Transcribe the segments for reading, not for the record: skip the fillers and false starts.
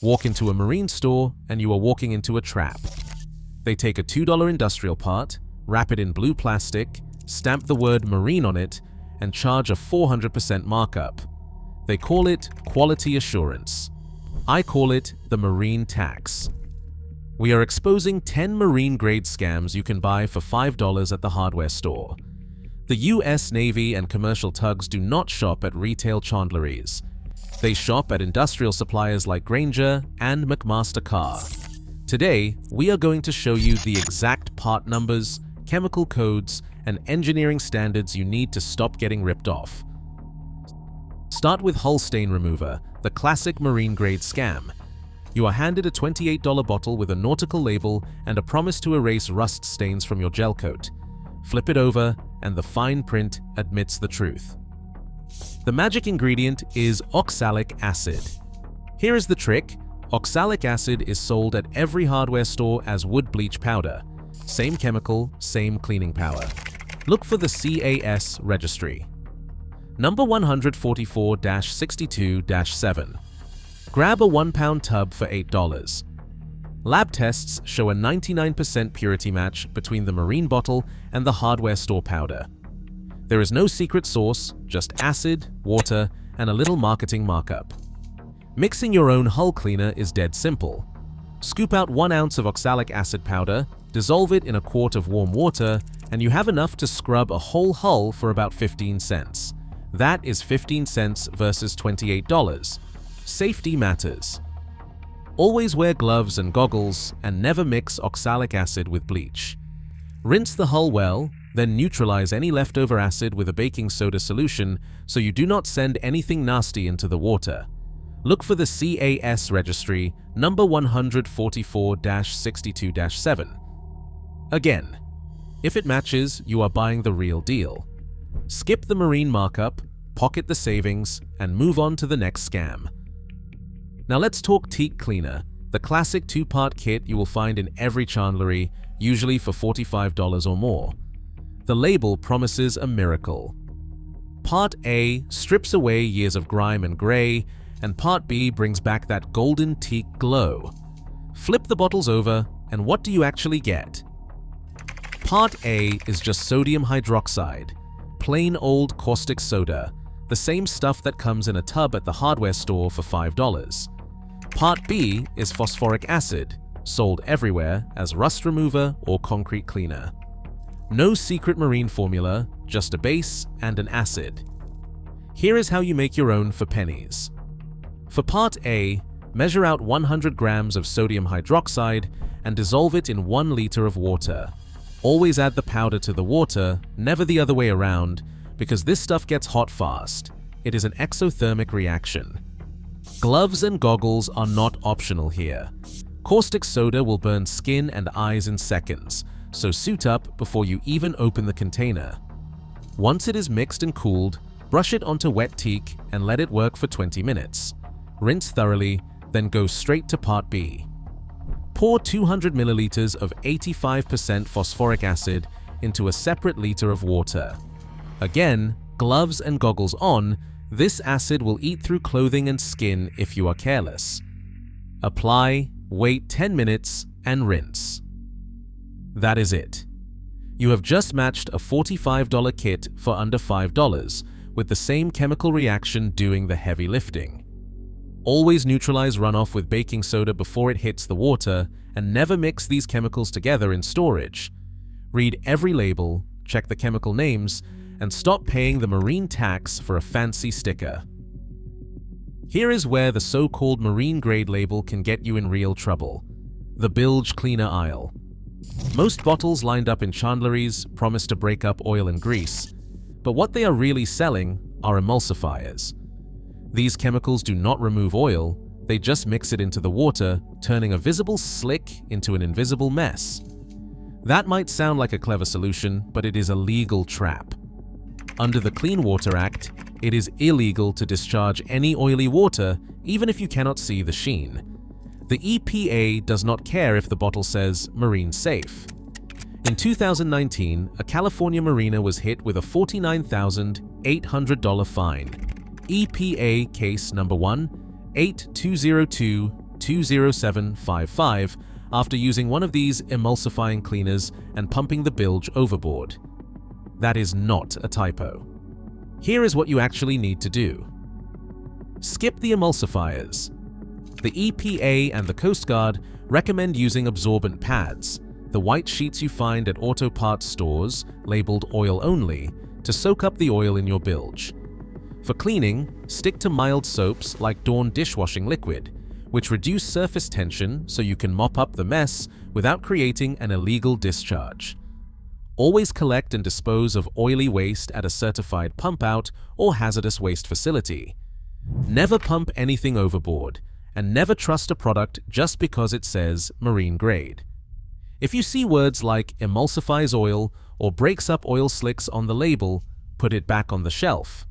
Walk into a marine store and you are walking into a trap. They take a $2 industrial part, wrap it in blue plastic, stamp the word marine on it, and charge a 400% markup. They call it quality assurance. I call it the marine tax. We are exposing 10 marine-grade scams you can buy for $5 at the hardware store. The US Navy and commercial tugs do not shop at retail chandleries. They shop at industrial suppliers like Grainger and McMaster-Carr. Today, we are going to show you the exact part numbers, chemical codes, and engineering standards you need to stop getting ripped off. Start with hull stain remover, the classic marine-grade scam. You are handed a $28 bottle with a nautical label and a promise to erase rust stains from your gel coat. Flip it over, and the fine print admits the truth. The magic ingredient is oxalic acid. Here is the trick. Oxalic acid is sold at every hardware store as wood bleach powder. Same chemical, same cleaning power. Look for the CAS registry. Number 144-62-7. Grab a 1-pound tub for $8. Lab tests show a 99% purity match between the marine bottle and the hardware store powder. There is no secret sauce, just acid, water, and a little marketing markup. Mixing your own hull cleaner is dead simple. Scoop out 1 ounce of oxalic acid powder, dissolve it in a quart of warm water, and you have enough to scrub a whole hull for about 15 cents. That is 15 cents versus $28. Safety matters. Always wear gloves and goggles, and never mix oxalic acid with bleach. Rinse the hull well, then neutralize any leftover acid with a baking soda solution so you do not send anything nasty into the water. Look for the CAS registry, number 144-62-7. Again, if it matches, you are buying the real deal. Skip the marine markup, pocket the savings, and move on to the next scam. Now let's talk Teak cleaner, the classic 2-part kit you will find in every chandlery, usually for $45 or more. The label promises a miracle. Part A strips away years of grime and gray, and Part B brings back that golden teak glow. Flip the bottles over, and what do you actually get? Part A is just sodium hydroxide, plain old caustic soda, the same stuff that comes in a tub at the hardware store for $5. Part B is phosphoric acid, sold everywhere as rust remover or concrete cleaner. No secret marine formula, just a base and an acid. Here is how you make your own for pennies. For Part A, measure out 100 grams of sodium hydroxide and dissolve it in 1 liter of water. Always add the powder to the water, never the other way around, because this stuff gets hot fast. It is an exothermic reaction. Gloves and goggles are not optional here. Caustic soda will burn skin and eyes in seconds, so suit up before you even open the container. Once it is mixed and cooled, brush it onto wet teak and let it work for 20 minutes. Rinse thoroughly, then go straight to Part B. Pour 200 milliliters of 85% phosphoric acid into a separate liter of water. Again, gloves and goggles on, this acid will eat through clothing and skin if you are careless. Apply, wait 10 minutes, and rinse. That is it. You have just matched a $45 kit for under $5, with the same chemical reaction doing the heavy lifting. Always neutralize runoff with baking soda before it hits the water, and never mix these chemicals together in storage. Read every label, check the chemical names, and stop paying the marine tax for a fancy sticker. Here is where the so-called marine-grade label can get you in real trouble. The bilge cleaner aisle. Most bottles lined up in chandleries promise to break up oil and grease, but what they are really selling are emulsifiers. These chemicals do not remove oil, they just mix it into the water, turning a visible slick into an invisible mess. That might sound like a clever solution, but it is a legal trap. Under the Clean Water Act, it is illegal to discharge any oily water, even if you cannot see the sheen. The EPA does not care if the bottle says marine safe. In 2019, a California marina was hit with a $49,800 fine. EPA case number 1, 8202 20755 after using one of these emulsifying cleaners and pumping the bilge overboard. That is not a typo. Here is what you actually need to do. Skip the emulsifiers. The EPA and the Coast Guard recommend using absorbent pads, the white sheets you find at auto parts stores labeled oil only, to soak up the oil in your bilge. For cleaning, stick to mild soaps like Dawn dishwashing liquid, which reduce surface tension so you can mop up the mess without creating an illegal discharge. Always collect and dispose of oily waste at a certified pump-out or hazardous waste facility. Never pump anything overboard, and never trust a product just because it says marine grade. If you see words like emulsifies oil or breaks up oil slicks on the label, put it back on the shelf.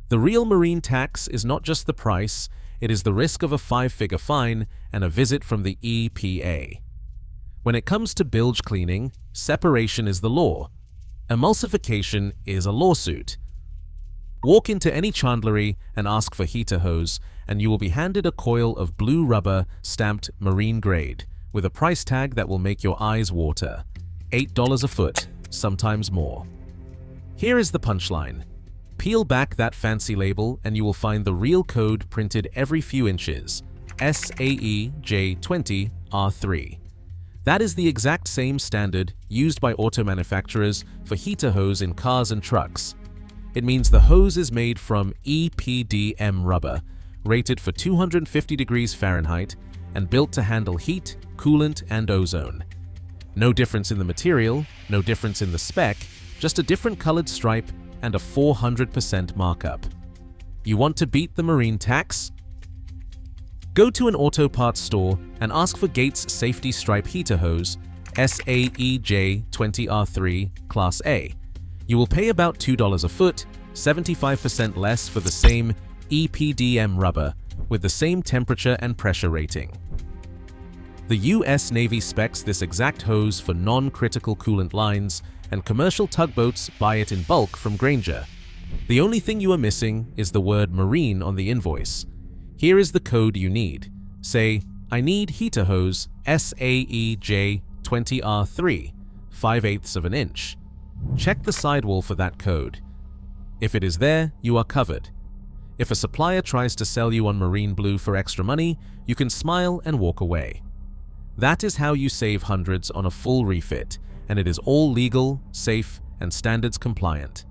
The real marine tax is not just the price, it is the risk of a 5-figure fine and a visit from the EPA. When it comes to bilge cleaning, separation is the law. Emulsification is a lawsuit. Walk into any chandlery and ask for heater hose, and you will be handed a coil of blue rubber stamped marine grade with a price tag that will make your eyes water. $8 a foot, sometimes more. Here is the punchline. Peel back that fancy label and you will find the real code printed every few inches, SAE J20R3. That is the exact same standard used by auto manufacturers for heater hose in cars and trucks. It means the hose is made from EPDM rubber, rated for 250 degrees Fahrenheit and built to handle heat, coolant, and ozone. No difference in the material, no difference in the spec, just a different colored stripe and a 400% markup. You want to beat the marine tax? Go to an auto parts store and ask for Gates Safety Stripe Heater Hose, SAE J20R3 Class A. You will pay about $2 a foot, 75% less for the same EPDM rubber, with the same temperature and pressure rating. The US Navy specs this exact hose for non-critical coolant lines, and commercial tugboats buy it in bulk from Grainger. The only thing you are missing is the word marine on the invoice. Here is the code you need. Say, I need heater hose SAE J20R3, 5/8 of an inch. Check the sidewall for that code. If it is there, you are covered. If a supplier tries to sell you on marine blue for extra money, you can smile and walk away. That is how you save hundreds on a full refit, and it is all legal, safe, and standards compliant.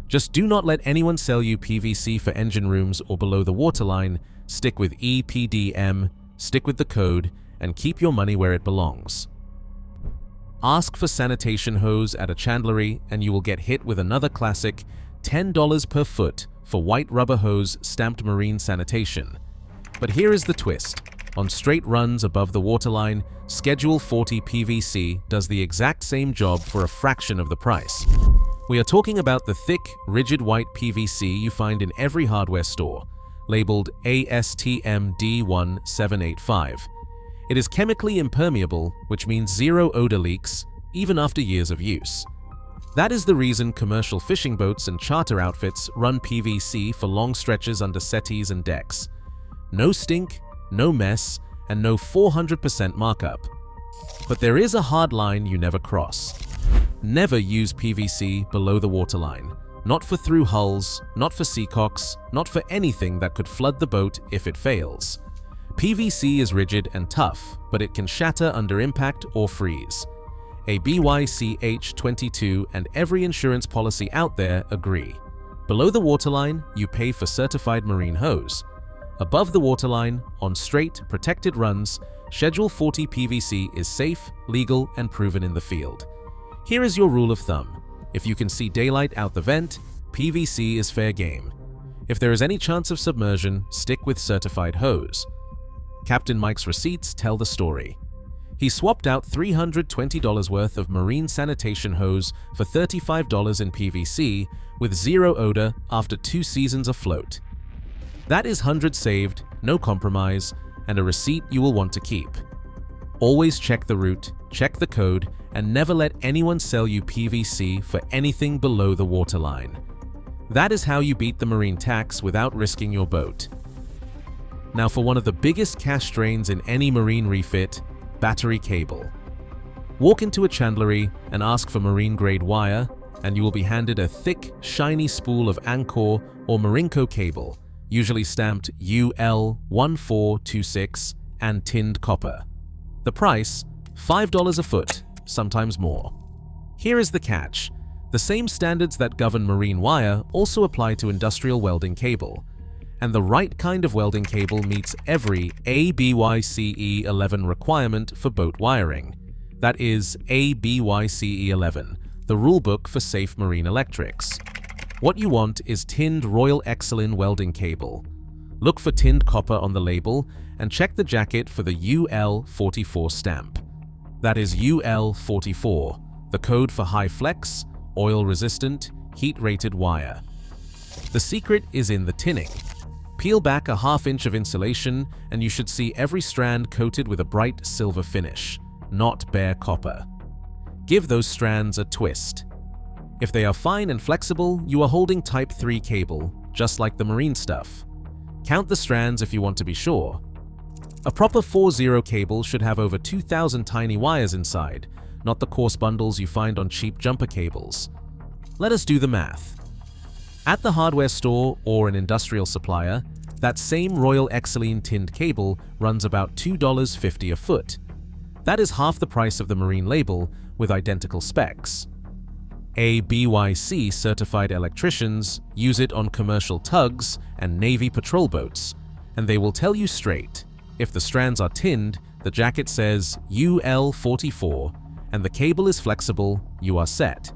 Just do not let anyone sell you PVC for engine rooms or below the waterline. Stick with EPDM, stick with the code, and keep your money where it belongs. Ask for sanitation hose at a chandlery and you will get hit with another classic $10 per foot for white rubber hose stamped marine sanitation. But here is the twist. On straight runs above the waterline, Schedule 40 PVC does the exact same job for a fraction of the price. We are talking about the thick, rigid white PVC you find in every hardware store, labeled ASTM D1785. It is chemically impermeable, which means zero odor leaks, even after years of use. That is the reason commercial fishing boats and charter outfits run PVC for long stretches under settees and decks. No stink, no mess, and no 400% markup. But there is a hard line you never cross. Never use PVC below the waterline. Not for through hulls, not for seacocks, not for anything that could flood the boat if it fails. PVC is rigid and tough, but it can shatter under impact or freeze. A BYCH 22 and every insurance policy out there agree. Below the waterline, you pay for certified marine hose. Above the waterline, on straight, protected runs, Schedule 40 PVC is safe, legal, and proven in the field. Here is your rule of thumb. If you can see daylight out the vent, PVC is fair game. If there is any chance of submersion, stick with certified hose. Captain Mike's receipts tell the story. He swapped out $320 worth of marine sanitation hose for $35 in PVC with zero odor after 2 seasons afloat. That is hundreds saved, no compromise, and a receipt you will want to keep. Always check the route, check the code, and never let anyone sell you PVC for anything below the waterline. That is how you beat the marine tax without risking your boat. Now for one of the biggest cash drains in any marine refit, battery cable. Walk into a chandlery and ask for marine-grade wire, and you will be handed a thick, shiny spool of Anchor or Marinco cable, usually stamped UL1426 and tinned copper. The price, $5 a foot, sometimes more. Here is the catch. The same standards that govern marine wire also apply to industrial welding cable, and the right kind of welding cable meets every ABYCE 11 requirement for boat wiring. That is ABYCE 11, the rulebook for safe marine electrics. What you want is tinned Royal Excelene welding cable. Look for tinned copper on the label and check the jacket for the UL44 stamp. That is UL44, the code for high flex, oil-resistant, heat-rated wire. The secret is in the tinning. Peel back a half-inch of insulation and you should see every strand coated with a bright silver finish, not bare copper. Give those strands a twist. If they are fine and flexible, you are holding Type 3 cable, just like the marine stuff. Count the strands if you want to be sure. A proper 4-0 cable should have over 2,000 tiny wires inside, not the coarse bundles you find on cheap jumper cables. Let us do the math. At the hardware store or an industrial supplier, that same Royal Excelene tinned cable runs about $2.50 a foot. That is half the price of the marine label with identical specs. ABYC certified electricians use it on commercial tugs and Navy patrol boats, and they will tell you straight, if the strands are tinned, the jacket says UL44, and the cable is flexible, you are set.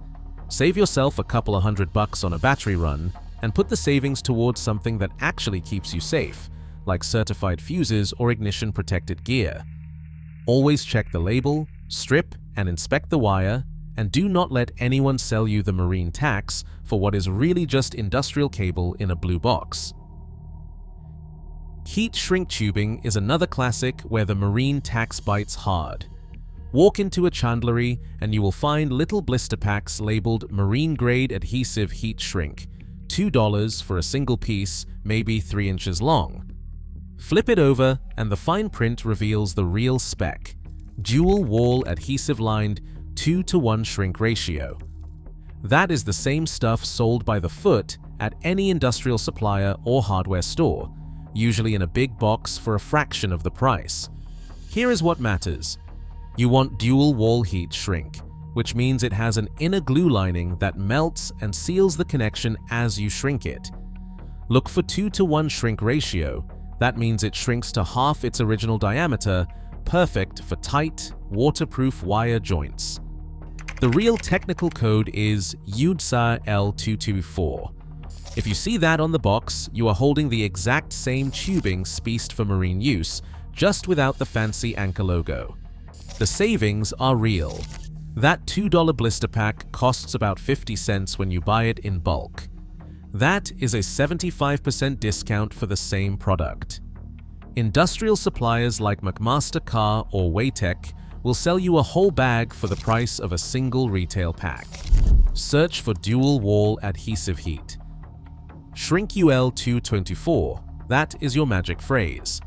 Save yourself a couple of $100 on a battery run and put the savings towards something that actually keeps you safe, like certified fuses or ignition protected gear. Always check the label, strip and inspect the wire, and do not let anyone sell you the marine tax for what is really just industrial cable in a blue box. Heat shrink tubing is another classic where the marine tax bites hard. Walk into a chandlery and you will find little blister packs labeled marine grade adhesive heat shrink, $2 for a single piece, maybe 3 inches long. Flip it over and the fine print reveals the real spec, dual wall adhesive lined 2:1 shrink ratio. That is the same stuff sold by the foot at any industrial supplier or hardware store, usually in a big box for a fraction of the price. Here is what matters. You want dual wall heat shrink, which means it has an inner glue lining that melts and seals the connection as you shrink it. Look for 2:1 shrink ratio. That means it shrinks to half its original diameter, perfect for tight, waterproof wire joints. The real technical code is UDSA L224. If you see that on the box, you are holding the exact same tubing spec'd for marine use, just without the fancy anchor logo. The savings are real. That $2 blister pack costs about 50 cents when you buy it in bulk. That is a 75% discount for the same product. Industrial suppliers like McMaster-Carr or Waytech will sell you a whole bag for the price of a single retail pack. Search for dual wall adhesive heat. Shrink UL224, that is your magic phrase.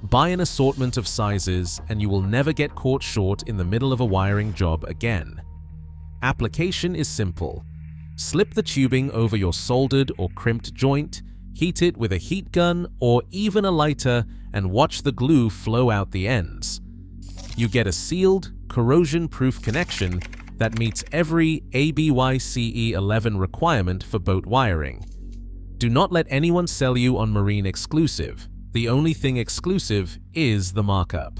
Buy an assortment of sizes and you will never get caught short in the middle of a wiring job again. Application is simple. Slip the tubing over your soldered or crimped joint, heat it with a heat gun or even a lighter, and watch the glue flow out the ends. You get a sealed, corrosion-proof connection that meets every ABYCE 11 requirement for boat wiring. Do not let anyone sell you on marine exclusive. The only thing exclusive is the markup.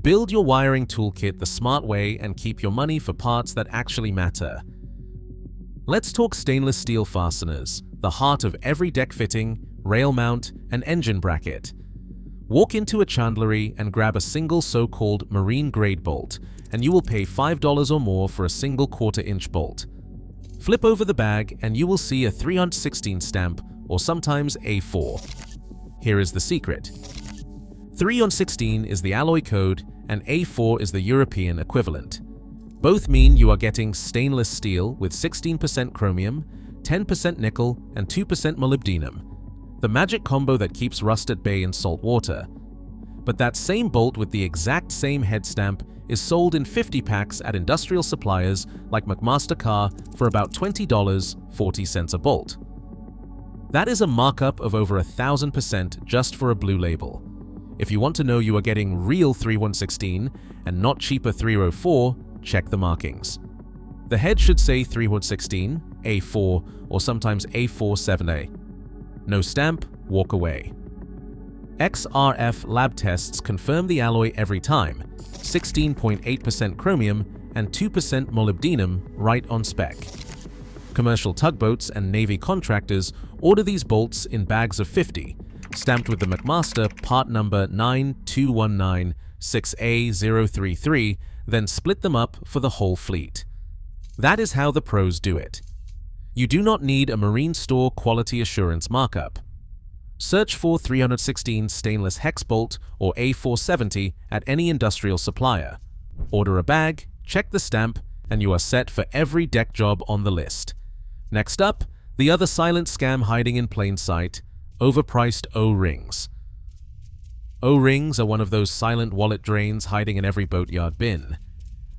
Build your wiring toolkit the smart way and keep your money for parts that actually matter. Let's talk stainless steel fasteners, the heart of every deck fitting, rail mount, and engine bracket. Walk into a chandlery and grab a single so-called marine grade bolt, and you will pay $5 or more for a single 1/4 inch bolt. Flip over the bag and you will see a 316 stamp or sometimes A4. Here is the secret. 3/16 is the alloy code and A4 is the European equivalent. Both mean you are getting stainless steel with 16% chromium, 10% nickel, and 2% molybdenum. the magic combo that keeps rust at bay in salt water. But that same bolt with the exact same head stamp is sold in 50 packs at industrial suppliers like McMaster-Carr for about $20.40 a bolt. That is a markup of over 1,000% just for a blue label. If you want to know you are getting real 3116 and not cheaper 304, check the markings. The head should say 3116, A4, or sometimes A47A. No stamp, walk away. XRF lab tests confirm the alloy every time, 16.8% chromium and 2% molybdenum right on spec. Commercial tugboats and Navy contractors order these bolts in bags of 50, stamped with the McMaster part number 92196A033, then split them up for the whole fleet. That is how the pros do it. You do not need a marine store quality assurance markup. Search for 316 stainless hex bolt or A470 at any industrial supplier. Order a bag, check the stamp, and you are set for every deck job on the list. Next up, the other silent scam hiding in plain sight, overpriced O-rings. O-rings are one of those silent wallet drains hiding in every boatyard bin.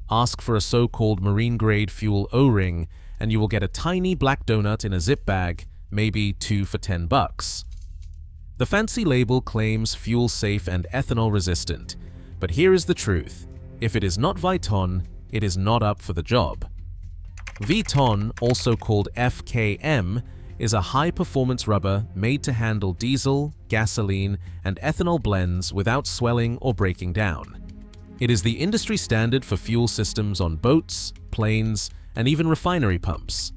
Ask for a so-called marine-grade fuel O-ring, and you will get a tiny black donut in a zip bag, maybe 2 for $10. The fancy label claims fuel-safe and ethanol-resistant, but here is the truth. If it is not Viton, it is not up for the job. Viton, also called FKM, is a high-performance rubber made to handle diesel, gasoline, and ethanol blends without swelling or breaking down. It is the industry standard for fuel systems on boats, planes, and even refinery pumps.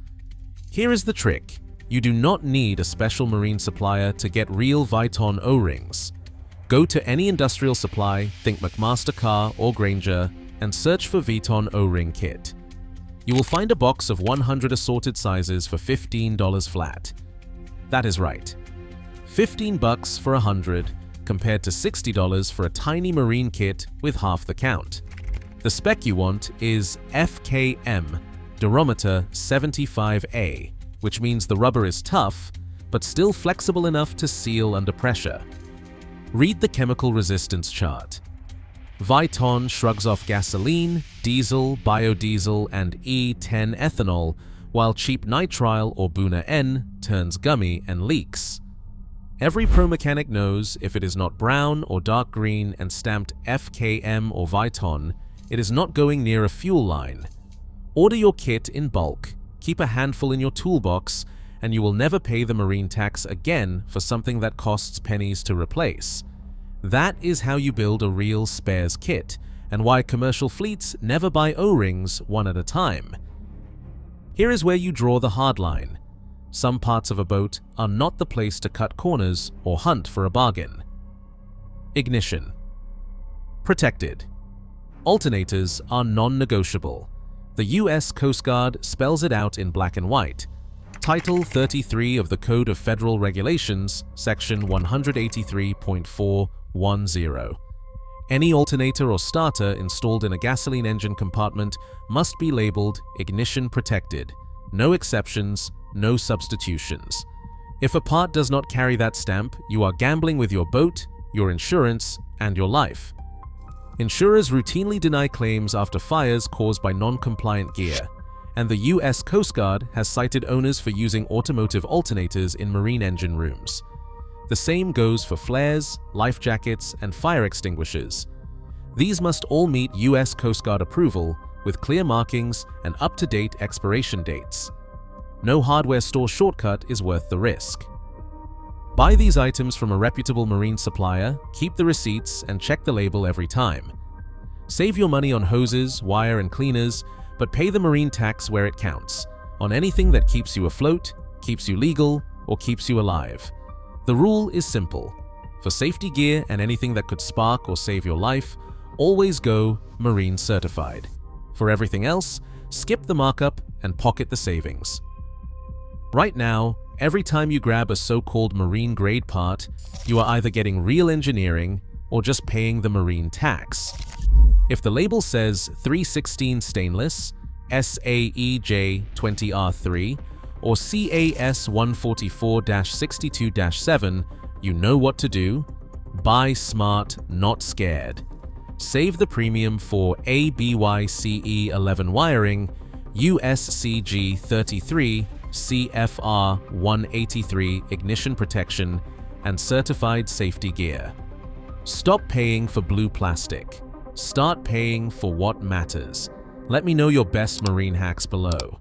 Here is the trick. You do not need a special marine supplier to get real Viton O-rings. Go to any industrial supply, think McMaster-Carr or Grainger, and search for Viton O-ring kit. You will find a box of 100 assorted sizes for $15 flat. That is right. $15 for 100 compared to $60 for a tiny marine kit with half the count. The spec you want is FKM, Durometer 75A, which means the rubber is tough, but still flexible enough to seal under pressure. Read the chemical resistance chart. Viton shrugs off gasoline, diesel, biodiesel, and E10 ethanol, while cheap nitrile or Buna N turns gummy and leaks. Every pro mechanic knows if it is not brown or dark green and stamped FKM or Viton, it is not going near a fuel line. Order your kit in bulk, keep a handful in your toolbox, and you will never pay the marine tax again for something that costs pennies to replace. That is how you build a real spares kit, and why commercial fleets never buy O-rings one at a time. Here is where you draw the hard line. Some parts of a boat are not the place to cut corners or hunt for a bargain. Ignition. Protected. Alternators are non-negotiable. The US Coast Guard spells it out in black and white. Title 33 of the Code of Federal Regulations, Section 183.410. Any alternator or starter installed in a gasoline engine compartment must be labeled ignition protected. No exceptions, no substitutions. If a part does not carry that stamp, you are gambling with your boat, your insurance, and your life. Insurers routinely deny claims after fires caused by non-compliant gear, and the US Coast Guard has cited owners for using automotive alternators in marine engine rooms. The same goes for flares, life jackets, and fire extinguishers. These must all meet US Coast Guard approval with clear markings and up-to-date expiration dates. No hardware store shortcut is worth the risk. Buy these items from a reputable marine supplier, keep the receipts, and check the label every time. Save your money on hoses, wire, and cleaners, but pay the marine tax where it counts, on anything that keeps you afloat, keeps you legal, or keeps you alive. The rule is simple. For safety gear and anything that could spark or save your life, always go Marine Certified. For everything else, skip the markup and pocket the savings. Right now, every time you grab a so-called marine-grade part, you are either getting real engineering or just paying the marine tax. If the label says 316 stainless, SAE J20R3, or CAS 144-62-7, you know what to do. Buy smart, not scared. Save the premium for ABYCE 11 wiring, USCG 33, CFR 183 ignition protection, and certified safety gear. Stop paying for blue plastic. Start paying for what matters. Let me know your best marine hacks below.